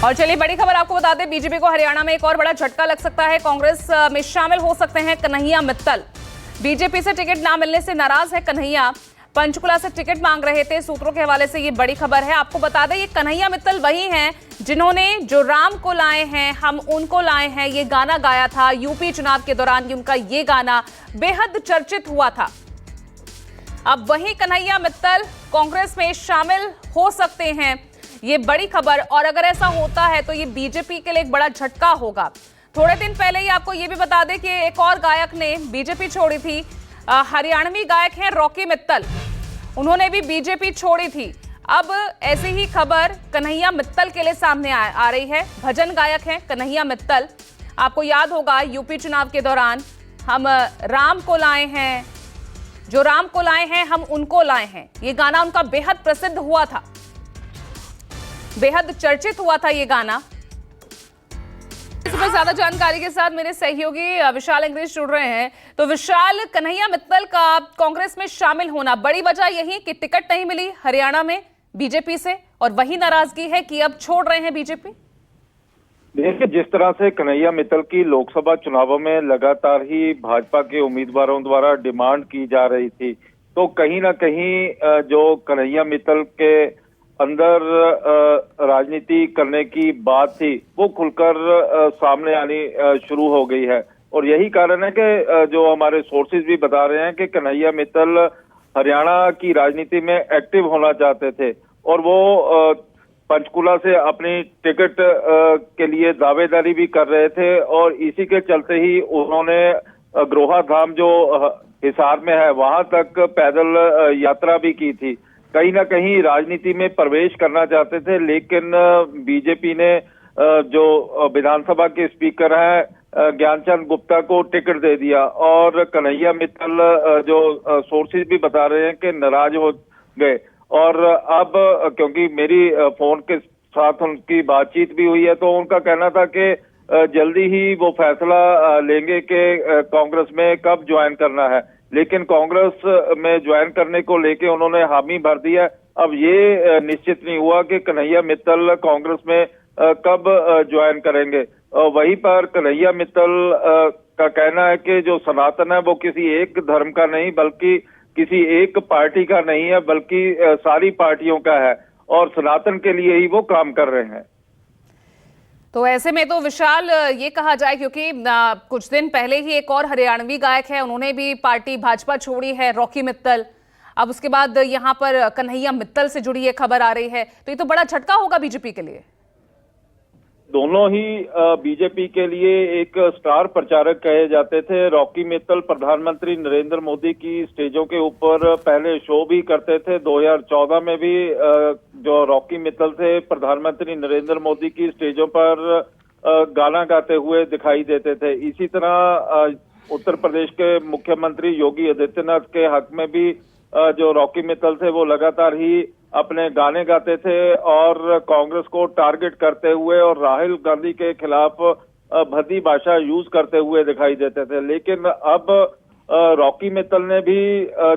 और चलिए बड़ी खबर आपको बता दें, बीजेपी को हरियाणा में एक और बड़ा झटका लग सकता है। कांग्रेस में शामिल हो सकते हैं कन्हैया मित्तल। बीजेपी से टिकट ना मिलने से नाराज है कन्हैया। पंचकुला से टिकट मांग रहे थे। सूत्रों के हवाले से ये बड़ी खबर है। आपको बता दें, ये कन्हैया मित्तल वही हैं जिन्होंने जो राम को लाए हैं हम उनको लाए हैं ये गाना गाया था यूपी चुनाव के दौरान। उनका ये गाना बेहद चर्चित हुआ था। अब वही कन्हैया मित्तल कांग्रेस में शामिल हो सकते हैं, ये बड़ी खबर। और अगर ऐसा होता है तो ये बीजेपी के लिए एक बड़ा झटका होगा। थोड़े दिन पहले ही आपको ये भी बता दें कि एक और गायक ने बीजेपी छोड़ी थी। हरियाणवी गायक हैं रॉकी मित्तल, उन्होंने भी बीजेपी छोड़ी थी। अब ऐसी ही खबर कन्हैया मित्तल के लिए सामने आ रही है। भजन गायक हैं कन्हैया मित्तल। आपको याद होगा यूपी चुनाव के दौरान हम राम को लाए हैं, जो राम को लाए हैं हम उनको लाए हैं, ये गाना उनका बेहद प्रसिद्ध हुआ था, बेहद चर्चित हुआ था ये गाना। इस पर ज्यादा जानकारी के साथ मेरे सहयोगी विशाल अंग्रेज जुड़ रहे हैं। तो विशाल, कन्हैया मित्तल का कांग्रेस में शामिल होना, बड़ी वजह यही कि टिकट नहीं मिली हरियाणा में बीजेपी से और वही नाराजगी है कि अब छोड़ रहे हैं बीजेपी। देखिए, जिस तरह से कन्हैया मित्तल की लोकसभा चुनावों में लगातार ही भाजपा के उम्मीदवारों द्वारा डिमांड की जा रही थी, तो कहीं ना कहीं जो कन्हैया मित्तल के अंदर राजनीति करने की बात थी वो खुलकर सामने आनी शुरू हो गई है। और यही कारण है कि जो हमारे सोर्सेज भी बता रहे हैं कि कन्हैया मित्तल हरियाणा की राजनीति में एक्टिव होना चाहते थे और वो पंचकुला से अपनी टिकट के लिए दावेदारी भी कर रहे थे। और इसी के चलते ही उन्होंने ग्रोहा धाम जो हिसार में है वहां तक पैदल यात्रा भी की थी। कहीं ना कहीं राजनीति में प्रवेश करना चाहते थे, लेकिन बीजेपी ने जो विधानसभा के स्पीकर हैं ज्ञानचंद गुप्ता को टिकट दे दिया। और कन्हैया मित्तल जो सोर्सेज भी बता रहे हैं कि नाराज हो गए। और अब क्योंकि मेरी फोन के साथ उनकी बातचीत भी हुई है, तो उनका कहना था कि जल्दी ही वो फैसला लेंगे कि कांग्रेस में कब ज्वाइन करना है। लेकिन कांग्रेस में ज्वाइन करने को लेके उन्होंने हामी भर दिया। अब ये निश्चित नहीं हुआ कि कन्हैया मित्तल कांग्रेस में कब ज्वाइन करेंगे। वहीं पर कन्हैया मित्तल का कहना है कि जो सनातन है वो किसी एक धर्म का नहीं, बल्कि किसी एक पार्टी का नहीं है, बल्कि सारी पार्टियों का है और सनातन के लिए ही वो काम कर रहे हैं। तो ऐसे में तो विशाल ये कहा जाए, क्योंकि कुछ दिन पहले ही एक और हरियाणवी गायक है, उन्होंने भी पार्टी भाजपा छोड़ी है, रॉकी मित्तल। अब उसके बाद यहाँ पर कन्हैया मित्तल से जुड़ी ये खबर आ रही है, तो ये तो बड़ा झटका होगा बीजेपी के लिए। दोनों ही बीजेपी के लिए एक स्टार प्रचारक कहे जाते थे। रॉकी मित्तल प्रधानमंत्री नरेंद्र मोदी की स्टेजों के ऊपर पहले शो भी करते थे। 2014 में भी जो रॉकी मित्तल थे प्रधानमंत्री नरेंद्र मोदी की स्टेजों पर गाना गाते हुए दिखाई देते थे। इसी तरह उत्तर प्रदेश के मुख्यमंत्री योगी आदित्यनाथ के हक में भी जो रॉकी मित्तल थे वो लगातार ही अपने गाने गाते थे और कांग्रेस को टारगेट करते हुए और राहुल गांधी के खिलाफ भद्दी भाषा यूज करते हुए दिखाई देते थे। लेकिन अब रॉकी मित्तल ने भी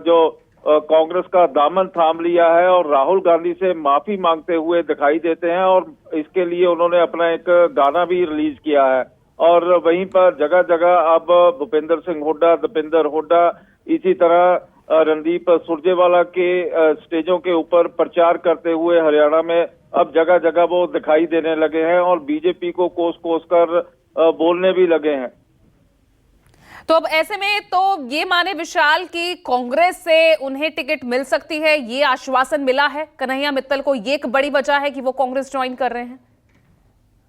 जो कांग्रेस का दामन थाम लिया है और राहुल गांधी से माफी मांगते हुए दिखाई देते हैं। और इसके लिए उन्होंने अपना एक गाना भी रिलीज किया है। और वहीं पर जगह जगह अब भूपेंद्र सिंह हुड्डा, दीपेंद्र हुड्डा, इसी तरह रणदीप सुरजेवाला के स्टेजों के ऊपर प्रचार करते हुए हरियाणा में अब जगह जगह वो दिखाई देने लगे हैं और बीजेपी को कोस कोस कर बोलने भी लगे हैं। तो अब ऐसे में तो ये माने विशाल कि कांग्रेस से उन्हें टिकट मिल सकती है, ये आश्वासन मिला है कन्हैया मित्तल को, ये एक बड़ी वजह है कि वो कांग्रेस ज्वाइन कर रहे हैं।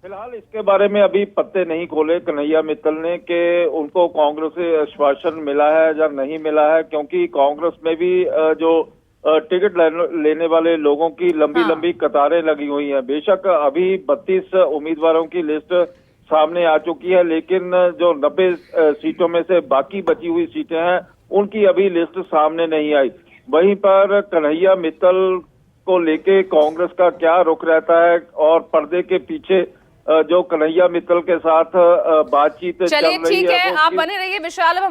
फिलहाल इसके बारे में अभी पत्ते नहीं खोले कन्हैया मित्तल ने कि उनको कांग्रेस से आश्वासन मिला है या नहीं मिला है, क्योंकि कांग्रेस में भी जो टिकट लेने वाले लोगों की लंबी लंबी कतारें लगी हुई हैं। बेशक अभी 32 उम्मीदवारों की लिस्ट सामने आ चुकी है, लेकिन जो 90 सीटों में से बाकी बची हुई सीटें हैं उनकी अभी लिस्ट सामने नहीं आई। वहीं पर कन्हैया मित्तल को लेके कांग्रेस का क्या रुख रहता है और पर्दे के पीछे जो कन्हैया मित्तल के साथ बातचीत चल रही है। चलिए ठीक है, आप बने रहिए विशाल।